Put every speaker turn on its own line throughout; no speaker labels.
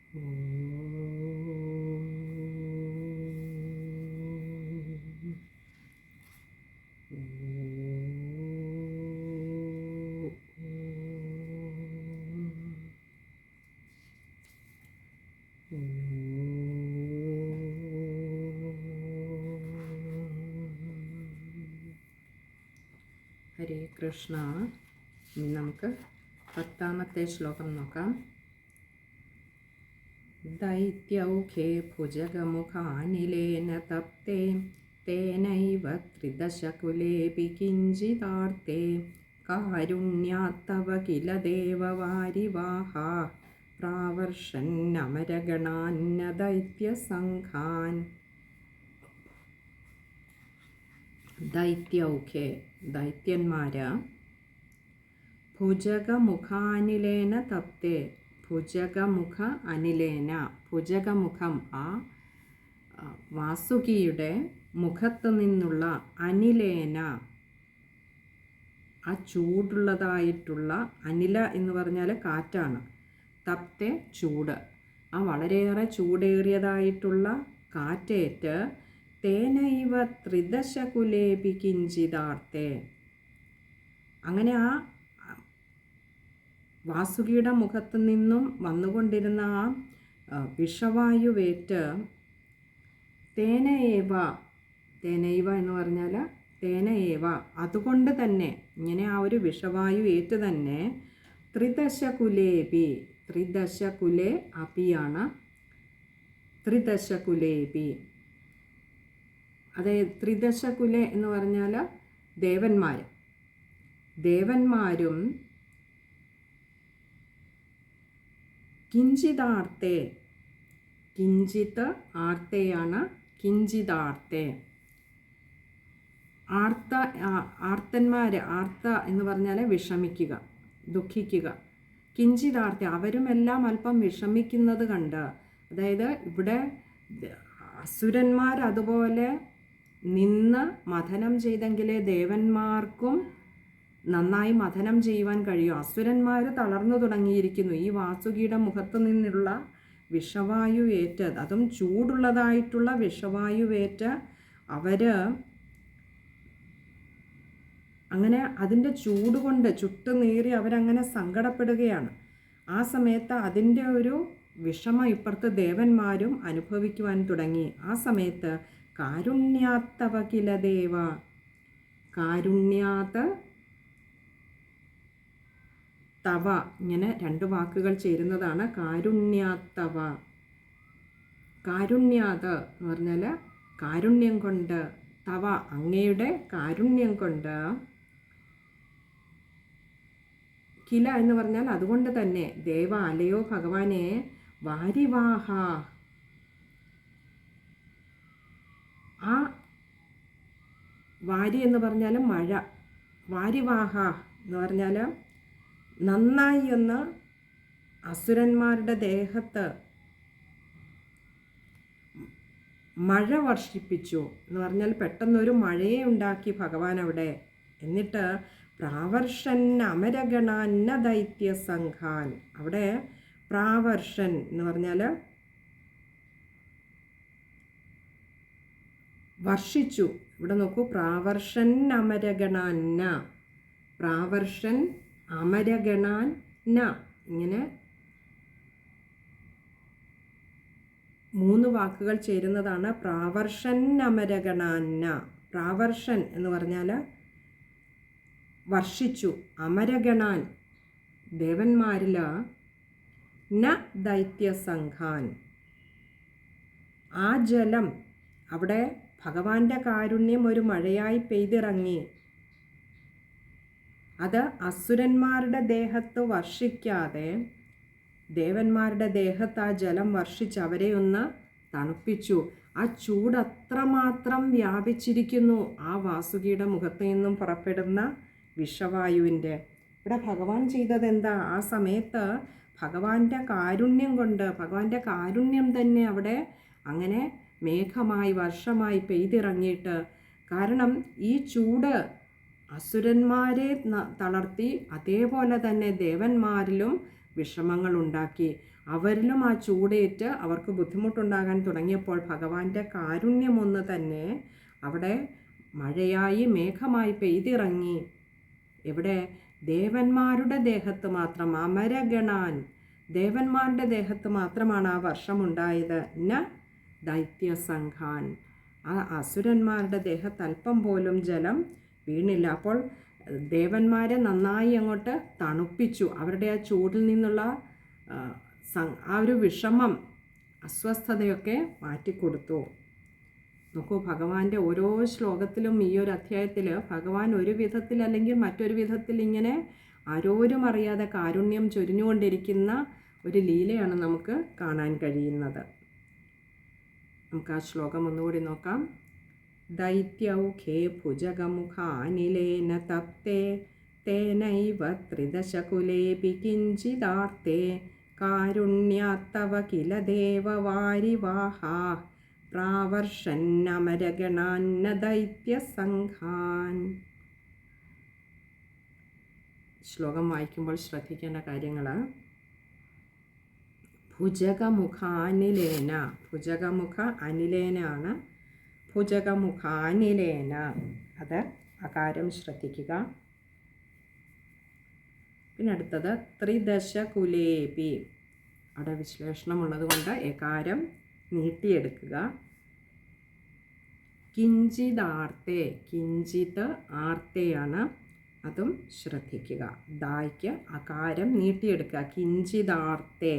ഹരേ കൃഷ്ണ. ഇനി നമുക്ക് 10ാമത്തെ ശ്ലോകം നോക്കാം. ദൈത്യൗഖേ ഭുജഗമുഖാനിലേന തപ്തേ തേനൈവ ത്രിദശകുലേപി കിഞ്ചിതാർത്തേ കാരുണ്യാത്തവ കില ദേവവാരിവാഹ പ്രാവർഷന്നമരഗണാന്ന ദൈത്യസംഘാൻ. ദൈത്യൗഖേ ദൈത്യന്മാര് ഭുജഗമുഖാനിലേന തപ്തേ. ഭുജഗമുഖ അനിലേന, ഭുജഗമുഖം ആ വാസുകിയുടെ മുഖത്ത് നിന്നുള്ള അനിലേന, ആ ചൂടുള്ളതായിട്ടുള്ള അനില എന്ന് പറഞ്ഞാൽ കാറ്റാണ്. തപ്തേ ചൂട്, ആ വളരെയേറെ ചൂടേറിയതായിട്ടുള്ള കാറ്റേറ്റ് തേനൈവ ത്രിദശകുലേപി കിഞ്ചിതാർത്തേ. അങ്ങനെ ആ വാസുകിയുടെ മുഖത്തു നിന്നും വന്നുകൊണ്ടിരുന്ന ആ വിഷവായുവേറ്റ് തേനയേവ, തേനൈവ എന്ന് പറഞ്ഞാൽ തേനയേവ, അതുകൊണ്ട് തന്നെ, ഇങ്ങനെ ആ ഒരു വിഷവായു ഏറ്റ് തന്നെ ത്രിദശകുലേപി, ത്രിദശകുലേ അപിയാണ് ത്രിദശകുലേപി. അതായത് ത്രിദശകുലേ എന്ന് പറഞ്ഞാൽ ദേവന്മാരും കിഞ്ചിതാർത്തേ, കിഞ്ചിത് ആർത്തേയാണ് കിഞ്ചിതാർത്തേ. ആർത്തന്മാർ, ആർത്ത എന്ന് പറഞ്ഞാൽ വിഷമിക്കുക, ദുഃഖിക്കുക. കിഞ്ചിതാർത്തെ, അവരുമെല്ലാം അല്പം വിഷമിക്കുന്നത് കണ്ട്, അതായത് ഇവിടെ അസുരന്മാർ അതുപോലെ നിന്ന് മഥനം ചെയ്തെങ്കിലേ ദേവന്മാർക്കും നന്നായി മഥനം ചെയ്യുവാൻ കഴിയും. അസുരന്മാർ തളർന്നു തുടങ്ങിയിരിക്കുന്നു. ഈ വാസുകിയുടെ മുഖത്തു നിന്നുള്ള വിഷവായുവേറ്റ്, അതും ചൂടുള്ളതായിട്ടുള്ള വിഷവായുവേറ്റ് അവർ അങ്ങനെ അതിൻ്റെ ചൂട് കൊണ്ട് ചുട്ടുനീറി അവരങ്ങനെ സങ്കടപ്പെടുകയാണ്. ആ സമയത്ത് അതിൻ്റെ ഒരു വിഷമം ഇപ്പുറത്ത് ദേവന്മാരും അനുഭവിക്കുവാൻ തുടങ്ങി. ആ സമയത്ത് കാരുണ്യാത്തവ കില ദേവ, കാരുണ്യാത് തവ, ഇങ്ങനെ രണ്ട് വാക്കുകൾ ചേരുന്നതാണ് കാരുണ്യാത്തവ. കാരുണ്യാത് എന്ന് പറഞ്ഞാൽ കാരുണ്യം കൊണ്ട്, തവ അങ്ങയുടെ കാരുണ്യം കൊണ്ട്, കില എന്ന് പറഞ്ഞാൽ അതുകൊണ്ട് തന്നെ, ദേവ അലയോ ഭഗവാനെ, വാരിവാഹ, ആ വാരി എന്ന് പറഞ്ഞാൽ മഴ, വാരിവാഹ എന്ന് പറഞ്ഞാൽ നന്നായി ഒന്ന് അസുരന്മാരുടെ ദേഹത്ത് മഴ വർഷിപ്പിച്ചു എന്ന് പറഞ്ഞാൽ പെട്ടെന്നൊരു മഴയെ ഉണ്ടാക്കി ഭഗവാൻ അവിടെ. എന്നിട്ട് പ്രാവർഷൻ അമരഗണാന്ന ദൈത്യസംഘാൻ, അവിടെ പ്രാവർഷൻ എന്ന് പറഞ്ഞാൽ വർഷിച്ചു. ഇവിടെ നോക്കൂ, പ്രാവർഷൻ അമരഗണാന്ന, പ്രാവർഷൻ അമരഗണാന്ന, ഇങ്ങനെ 3 വാക്കുകൾ ചേരുന്നതാണ് പ്രാവർഷൻ അമരഗണാന്ന. പ്രാവർഷൻ എന്ന് പറഞ്ഞാൽ വർഷിച്ചു, അമരഗണാൻ ദേവന്മാരിൽ, ന ദൈത്യസംഘാൻ, ആ ജലം അവിടെ ഭഗവാന്റെ കാരുണ്യം ഒരു മഴയായി പെയ്തിറങ്ങി. അത് അസുരന്മാരുടെ ദേഹത്ത് വർഷിക്കാതെ ദേവന്മാരുടെ ദേഹത്ത് ആ ജലം വർഷിച്ച് അവരെ ഒന്ന് തണുപ്പിച്ചു. ആ ചൂട് അത്രമാത്രം വ്യാപിച്ചിരിക്കുന്നു ആ വാസുകിയുടെ മുഖത്ത് നിന്നും പുറപ്പെടുന്ന വിഷവായുവിൻ്റെ. ഇവിടെ ഭഗവാൻ ചെയ്തത് എന്താ? ആ സമയത്ത് ഭഗവാന്റെ കാരുണ്യം കൊണ്ട്, ഭഗവാന്റെ കാരുണ്യം തന്നെ അവിടെ അങ്ങനെ മേഘമായി വർഷമായി പെയ്തിറങ്ങിയിട്ട്, കാരണം ഈ ചൂട് അസുരന്മാരെ തളർത്തി, അതേപോലെ തന്നെ ദേവന്മാരിലും വിഷമങ്ങളുണ്ടാക്കി. അവരിലും ആ ചൂടേറ്റ് അവർക്ക് ബുദ്ധിമുട്ടുണ്ടാകാൻ തുടങ്ങിയപ്പോൾ ഭഗവാന്റെ കാരുണ്യമൊന്ന് തന്നെ അവിടെ മഴയായി മേഘമായി പെയ്തിറങ്ങി. ഇവിടെ ദേവന്മാരുടെ ദേഹത്ത് മാത്രം, അമരഗണാൻ ദേവന്മാരുടെ ദേഹത്ത് മാത്രമാണ് ആ വർഷമുണ്ടായത്. ന ദൈത്യസംഘാൻ, ആ അസുരന്മാരുടെ ദേഹത്ത് അല്പം പോലും ജലം വീണില്ല. അപ്പോൾ ദേവന്മാരെ നന്നായി അങ്ങോട്ട് തണുപ്പിച്ചു. അവരുടെ ആ ചൂടിൽ നിന്നുള്ള ആ ഒരു വിഷമം, അസ്വസ്ഥതയൊക്കെ മാറ്റിക്കൊടുത്തു. നോക്കൂ, ഭഗവാന്റെ ഓരോ ശ്ലോകത്തിലും ഈ ഒരു അധ്യായത്തിൽ ഭഗവാൻ ഒരു വിധത്തിൽ അല്ലെങ്കിൽ മറ്റൊരു വിധത്തിൽ ഇങ്ങനെ ആരോരും അറിയാതെ കാരുണ്യം ചൊരിഞ്ഞുകൊണ്ടിരിക്കുന്ന ഒരു ലീലയാണ് നമുക്ക് കാണാൻ കഴിയുന്നത്. നമുക്ക് ആ ശ്ലോകം ഒന്നുകൂടി നോക്കാം. ദൈത്യൗഖേ ഭുജഗമുഖാനിലേന തപ്തേ തേനൈവ ത്രിദശകുലേപി കിഞ്ചിദാർത്തേ കാരുണ്യാത്തവ കില ദേവവാരിവാഹാ പ്രാവർഷന്നമരഗണാന്ന ദൈത്യസംഘാൻ. ശ്ലോകം വായിക്കുമ്പോൾ ശ്രദ്ധിക്കേണ്ട കാര്യങ്ങൾ: ഭുജഗമുഖാനിലേന, ഭുജഗമുഖ അനിലേനാണ്. ഭുജഗമുഖാനിലേന, അത് അകാരം ശ്രദ്ധിക്കുക. പിന്നെ അടുത്തത് ത്രിദശകുലേപി, അവിടെ വിശ്ലേഷണമുള്ളത് കൊണ്ട് എകാരം നീട്ടിയെടുക്കുക. കിഞ്ചിദാർത്തേ, കിഞ്ചിത് ആർത്തേയാണ്, അതും ശ്രദ്ധിക്കുക. ദായ്ക്ക് അകാരം നീട്ടിയെടുക്കുക, കിഞ്ചിദാർത്തേ.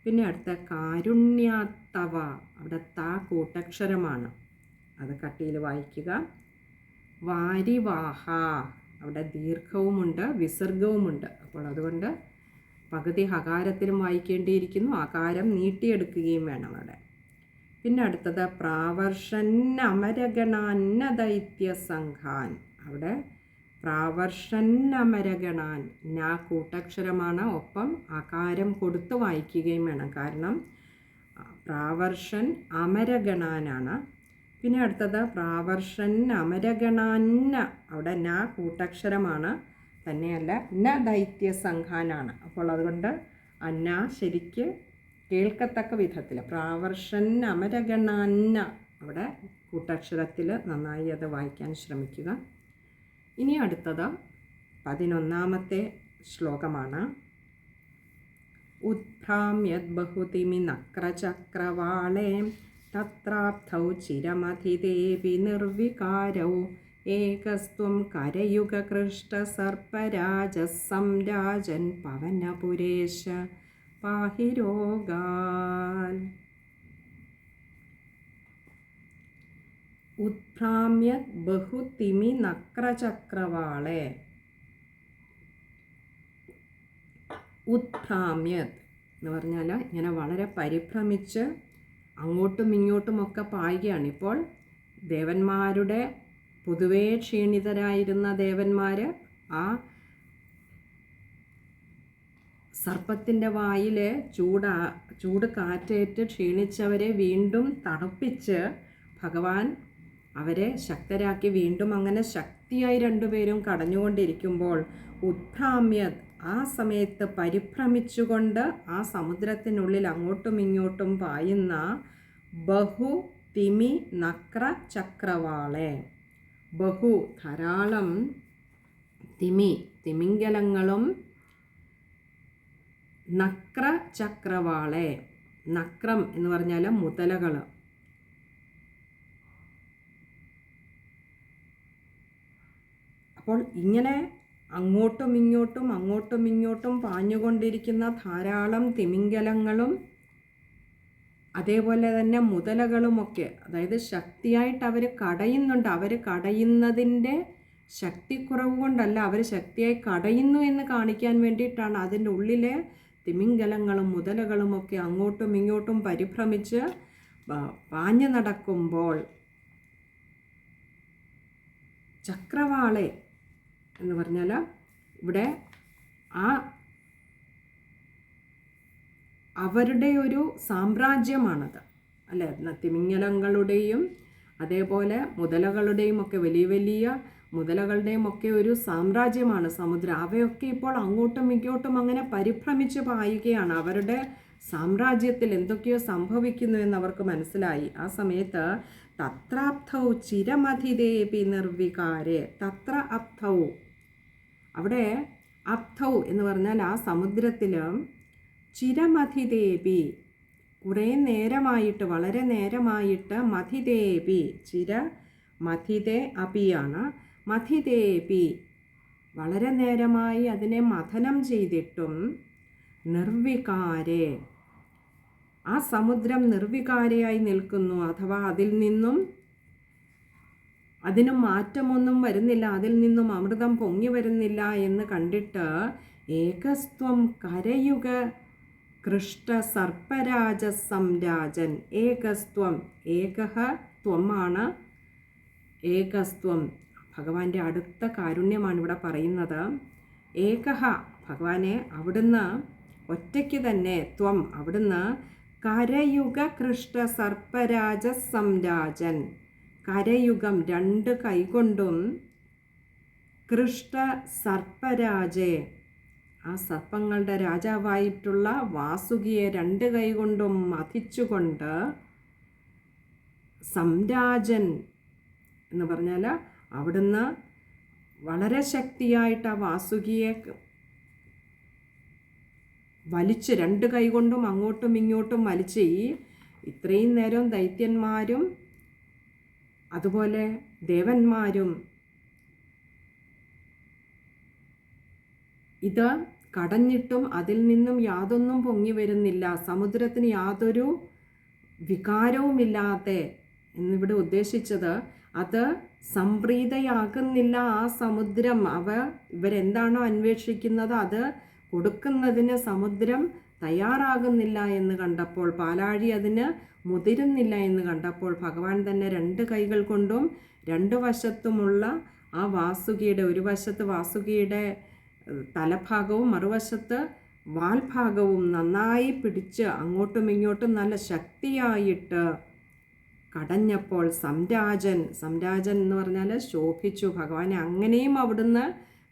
പിന്നെ അടുത്ത കാരുണ്യാത്തവ, അവിടെ താ കൂട്ടക്ഷരമാണ്, അത് കട്ടിയിൽ വായിക്കുക. വാരിവാഹ, അവിടെ ദീർഘവുമുണ്ട് വിസർഗവുമുണ്ട്. അപ്പോൾ അതുകൊണ്ട് പകുതി ഹകാരത്തിലും വായിക്കേണ്ടിയിരിക്കുന്നു, ആകാരം നീട്ടിയെടുക്കുകയും വേണം അവിടെ. പിന്നെ അടുത്തത് പ്രാവർഷന്നമരഗണാന്ന ദൈത്യസംഘാൻ, അവിടെ പ്രാവർഷന്നമരഗണാൻ, നാ കൂട്ടക്ഷരമാണ്, ഒപ്പം ആകാരം കൊടുത്ത് വായിക്കുകയും വേണം, കാരണം പ്രാവർഷൻ അമരഗണാനാണ്. പിന്നെ അടുത്തത് പ്രാവർഷൻ അമരഗണാന്ന, അവിടെ നാ കൂട്ടക്ഷരമാണ്, തന്നെയല്ല ന ദൈത്യസംഘാനാണ്. അപ്പോൾ അതുകൊണ്ട് അന്ന ശരിക്ക് കേൾക്കത്തക്ക വിധത്തിൽ പ്രാവർഷൻ അമരഗണാന്ന, അവിടെ കൂട്ടക്ഷരത്തിൽ നന്നായി അത് വായിക്കാൻ ശ്രമിക്കുക. ഇനി അടുത്തത് 11ാമത്തെ ശ്ലോകമാണ്. ഉദ്ഭ്രാമ്യത് ബഹുതിമി നക്രചക്രവാളേ തത്രാബ്ധൗ ചിരമധിദേവി നിർവികാരൗ ഏകസ്ത്വം കരയുഗകൃഷ്ടസർപ്പരാജസംരാജൻ പവനപുരേശ പാഹി രോഗാൻ. ഉദ്ഭ്രാമ്യത് ബഹുതിമി നക്രചക്രവാളേ, ഉദ്ഭ്രാമ്യത് എന്ന് പറഞ്ഞാൽ ഇങ്ങനെ വളരെ പരിഭ്രമിച്ച് അങ്ങോട്ടും ഇങ്ങോട്ടുമൊക്കെ പായുകയാണ്. ഇപ്പോൾ ദേവന്മാരുടെ പൊതുവേ ക്ഷീണിതരായിരുന്ന ദേവന്മാർ ആ സർപ്പത്തിൻ്റെ വായിൽ ചൂട് കാറ്റേറ്റ് ക്ഷീണിച്ചവരെ വീണ്ടും തണുപ്പിച്ച് ഭഗവാൻ അവരെ ശക്തരാക്കി. വീണ്ടും അങ്ങനെ ശക്തിയായി രണ്ടുപേരും കടഞ്ഞുകൊണ്ടിരിക്കുമ്പോൾ ഉദ്ഭ്രാമ്യത്, ആ സമയത്ത് പരിഭ്രമിച്ചുകൊണ്ട് ആ സമുദ്രത്തിനുള്ളിൽ അങ്ങോട്ടും ഇങ്ങോട്ടും പായുന്ന ബഹു തിമി നക്ര ചക്രവാളെ, ബഹു ധാരാളം, തിമിംഗലങ്ങളും നക്ര ചക്രവാളെ, നക്രം എന്ന് പറഞ്ഞാൽ മുതലകൾ. അപ്പോൾ ഇങ്ങനെ അങ്ങോട്ടും ഇങ്ങോട്ടും പാഞ്ഞുകൊണ്ടിരിക്കുന്ന ധാരാളം തിമിംഗലങ്ങളും അതേപോലെ തന്നെ മുതലകളുമൊക്കെ, അതായത് ശക്തിയായിട്ട് അവർ കടയുന്നുണ്ട്. അവർ കടയുന്നതിൻ്റെ ശക്തിക്കുറവ് കൊണ്ടല്ല, അവർ ശക്തിയായി കടയുന്നു എന്ന് കാണിക്കാൻ വേണ്ടിയിട്ടാണ്. അതിൻ്റെ ഉള്ളിലെ തിമിംഗലങ്ങളും മുതലകളുമൊക്കെ അങ്ങോട്ടും ഇങ്ങോട്ടും പരിഭ്രമിച്ച് പാഞ്ഞു നടക്കുമ്പോൾ ചക്രവാളെ എന്ന് പറഞ്ഞാൽ ഇവിടെ ആ അവരുടെ ഒരു സാമ്രാജ്യമാണത്, അല്ലേ? തിമിംഗലങ്ങളുടെയും അതേപോലെ മുതലകളുടെയും ഒക്കെ വലിയ വലിയ മുതലകളുടെയും ഒക്കെ ഒരു സാമ്രാജ്യമാണ് സമുദ്രം. അവയൊക്കെ ഇപ്പോൾ അങ്ങോട്ടും ഇങ്ങോട്ടും അങ്ങനെ പരിഭ്രമിച്ച് പായുകയാണ്. അവരുടെ സാമ്രാജ്യത്തിൽ എന്തൊക്കെയോ സംഭവിക്കുന്നു എന്ന് അവർക്ക് മനസ്സിലായി. ആ സമയത്ത് തത്രാപ്തൗ ചിരമധിദേപി നിർവികാരെ. തത്ര അപ്തൗ, അവിടെ അപ്തൗ എന്ന് പറഞ്ഞാൽ ആ സമുദ്രത്തിൽ ചിരമധിദേപി, കുറേ നേരമായിട്ട്, വളരെ നേരമായിട്ട്, മധിദേപി, ചിര മധിതേ അപിയാണ്, മധിദേപി വളരെ നേരമായി അതിനെ മഥനം ചെയ്തിട്ടും നിർവികാരെ, ആ സമുദ്രം നിർവികാരയായി നിൽക്കുന്നു. അഥവാ അതിൽ നിന്നും അതിന് മാറ്റമൊന്നും വരുന്നില്ല, അതിൽ നിന്നും അമൃതം പൊങ്ങി വരുന്നില്ല എന്ന് കണ്ടിട്ട് ഏകസ്ത്വം കരയുഗ കൃഷ്ട സർപ്പരാജ സംരാജൻ. ഏകസ്ത്വം, ഏകഹ ത്വമാണ്, ഏകസ്ത്വം ഭഗവാന്റെ അടുത്ത കാരുണ്യമാണ് ഇവിടെ പറയുന്നത്. ഏകഹ ഭഗവാനെ, അവിടുന്ന് ഒറ്റയ്ക്ക് തന്നെ, ത്വം അവിടുന്ന് കരയുഗ കൃഷ്ട സർപ്പരാജ സംരാജൻ, കരയുഗം രണ്ട് കൈകൊണ്ടും, കൃഷ്ട സർപ്പരാജെ ആ സർപ്പങ്ങളുടെ രാജാവായിട്ടുള്ള വാസുകിയെ രണ്ട് കൈകൊണ്ടും മഥിച്ചുകൊണ്ട്, സംരാജൻ എന്ന് പറഞ്ഞാൽ അവിടുന്ന് വളരെ ശക്തിയായിട്ട് ആ വാസുകിയെ വലിച്ച് രണ്ട് കൈകൊണ്ടും അങ്ങോട്ടും ഇങ്ങോട്ടും വലിച്ച്, ഇത്രയും നേരം ദൈത്യന്മാരും അതുപോലെ ദേവന്മാരും ഇത് കടഞ്ഞിട്ടും അതിൽ നിന്നും യാതൊന്നും പൊങ്ങി വരുന്നില്ല, സമുദ്രത്തിന് യാതൊരു വികാരവുമില്ലാതെ എന്നിവിടെ ഉദ്ദേശിച്ചത് അത് സംപ്രീതയാകുന്നില്ല ആ സമുദ്രം. ഇവരെന്താണോ അന്വേഷിക്കുന്നത് അത് കൊടുക്കുന്നതിന് സമുദ്രം തയ്യാറാകുന്നില്ല എന്ന് കണ്ടപ്പോൾ, പാലാഴി അതിന് മുതിരുന്നില്ല എന്ന് കണ്ടപ്പോൾ, ഭഗവാൻ തന്നെ രണ്ട് കൈകൾ കൊണ്ടും രണ്ട് വശത്തുമുള്ള ആ വാസുകിയുടെ, ഒരു വശത്ത് വാസുകിയുടെ തലഭാഗവും മറുവശത്ത് വാൽഭാഗവും നന്നായി പിടിച്ച് അങ്ങോട്ടും ഇങ്ങോട്ടും നല്ല ശക്തിയായിട്ട് കടഞ്ഞപ്പോൾ, സംരാജൻ, സംരാജൻ എന്ന് പറഞ്ഞാൽ ശോഭിച്ചു. ഭഗവാനെ അങ്ങനെയും അവിടുന്ന്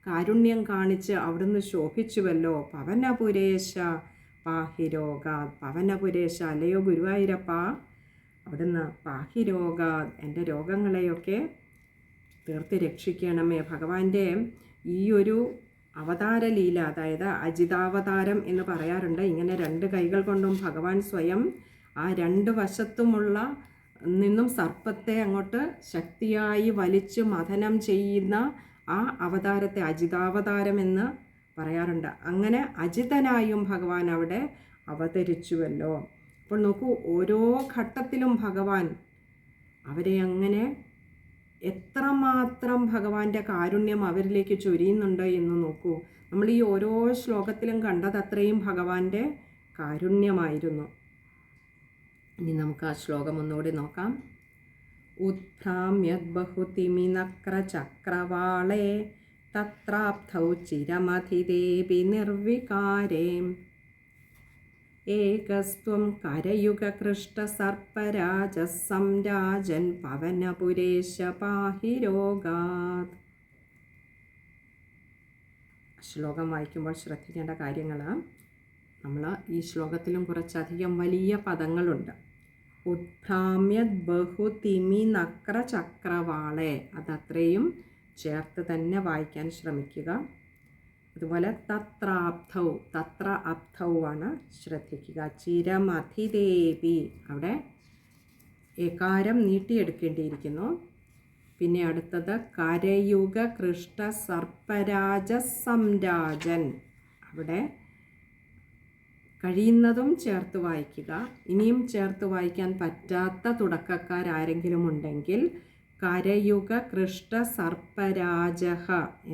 കാരുണ്യം കാണിച്ച് അവിടുന്ന് ശോഭിച്ചുവല്ലോ. പവനപുരേശ പാഹിരോഗാത്, പവനപുരേശ അല്ലയോ ഗുരുവായൂരപ്പ, അവിടുന്ന് പാഹിരോഗാത് എൻ്റെ രോഗങ്ങളെയൊക്കെ തീർത്ത് രക്ഷിക്കണമേ. ഭഗവാന്റെ ഈ ഒരു അവതാരലീല, അതായത് അജിതാവതാരം എന്ന് പറയാറുണ്ട്. ഇങ്ങനെ രണ്ട് കൈകൾ കൊണ്ടും ഭഗവാൻ സ്വയം ആ രണ്ട് വശത്തുമുള്ള നിന്നും സർപ്പത്തെ അങ്ങോട്ട് ശക്തിയായി വലിച്ചു മഥനം ചെയ്യുന്ന ആ അവതാരത്തെ അജിതാവതാരം എന്ന് പറയാറുണ്ട്. അങ്ങനെ അജിതനായും ഭഗവാൻ അവിടെ അവതരിച്ചുവല്ലോ. അപ്പോൾ നോക്കൂ, ഓരോ ഘട്ടത്തിലും ഭഗവാൻ അവരെ അങ്ങനെ എത്രമാത്രം ഭഗവാന്റെ കാരുണ്യം അവരിലേക്ക് ചൊരിയുന്നുണ്ട് എന്ന് നോക്കൂ. നമ്മൾ ഈ ഓരോ ശ്ലോകത്തിലും കണ്ടത് അത്രയും ഭഗവാന്റെ കാരുണ്യമായിരുന്നു. ഇനി നമുക്ക് ആ ശ്ലോകം ഒന്നുകൂടി നോക്കാം. ഉത്ഭ്രാമ്യദ്ബഹുതിമിനക്രചക്രവാളേ തത്രാപ്തൗ ചിരമധിദേപി നിർവികാരേ ഏകസ്ത്വം കരയുഗകൃഷ്ടസർപ്പരാജ സംരാജൻ പവനപുരേശ പാഹി രോഗാത്. ശ്ലോകം വായിക്കുമ്പോൾ ശ്രദ്ധിക്കേണ്ട കാര്യങ്ങൾ, നമ്മൾ ഈ ശ്ലോകത്തിലും കുറച്ചധികം വലിയ പദങ്ങളുണ്ട്. ഉത്ഭ്രാമ്യത് ബഹുതിമി നക്ര ചക്രവാളെ, അതത്രയും ചേർത്ത് തന്നെ വായിക്കാൻ ശ്രമിക്കുക. അതുപോലെ തത്രാപ്തൗ, തത്ര അപ്തൗ ആണ് ശ്രദ്ധിക്കുക. ചിരമധിദേവി, അവിടെ ഏകാരം നീട്ടിയെടുക്കേണ്ടിയിരിക്കുന്നു. പിന്നെ അടുത്തത് കരയുഗ കൃഷ്ട സർപ്പരാജ സംരാജൻ, അവിടെ കഴിയുന്നതും ചേർത്ത് വായിക്കുക. ഇനിയും ചേർത്ത് വായിക്കാൻ പറ്റാത്ത തുടക്കക്കാരാരെങ്കിലും ഉണ്ടെങ്കിൽ കരയുഗ കൃഷ്ട സർപ്പരാജഹ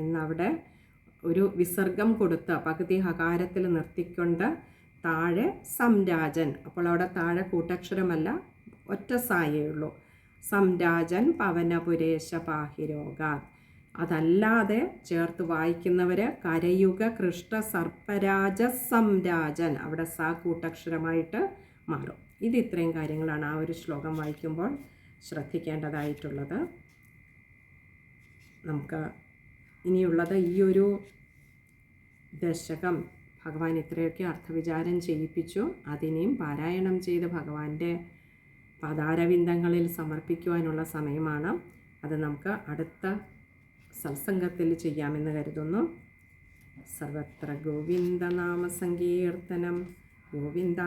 എന്നവിടെ ഒരു വിസർഗം കൊടുത്ത് പകുതി ഹകാരത്തിൽ നിർത്തിക്കൊണ്ട് താഴെ സംരാജൻ, അപ്പോൾ അവിടെ താഴെ കൂട്ടക്ഷരമല്ല, ഒറ്റ സായേ ഉള്ളൂ. സംരാജൻ പവനപുരേശ പാഹിരോഗാത്. അതല്ലാതെ ചേർത്ത് വായിക്കുന്നവർ കരയുഗ കൃഷ്ട സർപ്പരാജ സംരാജൻ, അവിടെ സ കൂട്ടക്ഷരമായിട്ട് മാറും. ഇത് ഇത്രയും കാര്യങ്ങളാണ് ആ ഒരു ശ്ലോകം വായിക്കുമ്പോൾ ശ്രദ്ധിക്കേണ്ടതായിട്ടുള്ളത്. നമുക്ക് ഇനിയുള്ളത് ഈ ഒരു ദശകം ഭഗവാൻ ഇത്രയൊക്കെ അർത്ഥവിചാരം ചെയ്യിപ്പിച്ചു. അതിനെയും പാരായണം ചെയ്ത് ഭഗവാന്റെ പാദാരവിന്ദങ്ങളിൽ സമർപ്പിക്കുവാനുള്ള സമയമാണ്. അത് നമുക്ക് അടുത്ത സത്സംഗത്തിൽ ചെയ്യാമെന്ന് കരുതുന്നു. സർവത്ര ഗോവിന്ദനാമ സങ്കീർത്തനം. ഗോവിന്ദ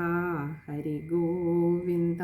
ഹരി ഗോവിന്ദ.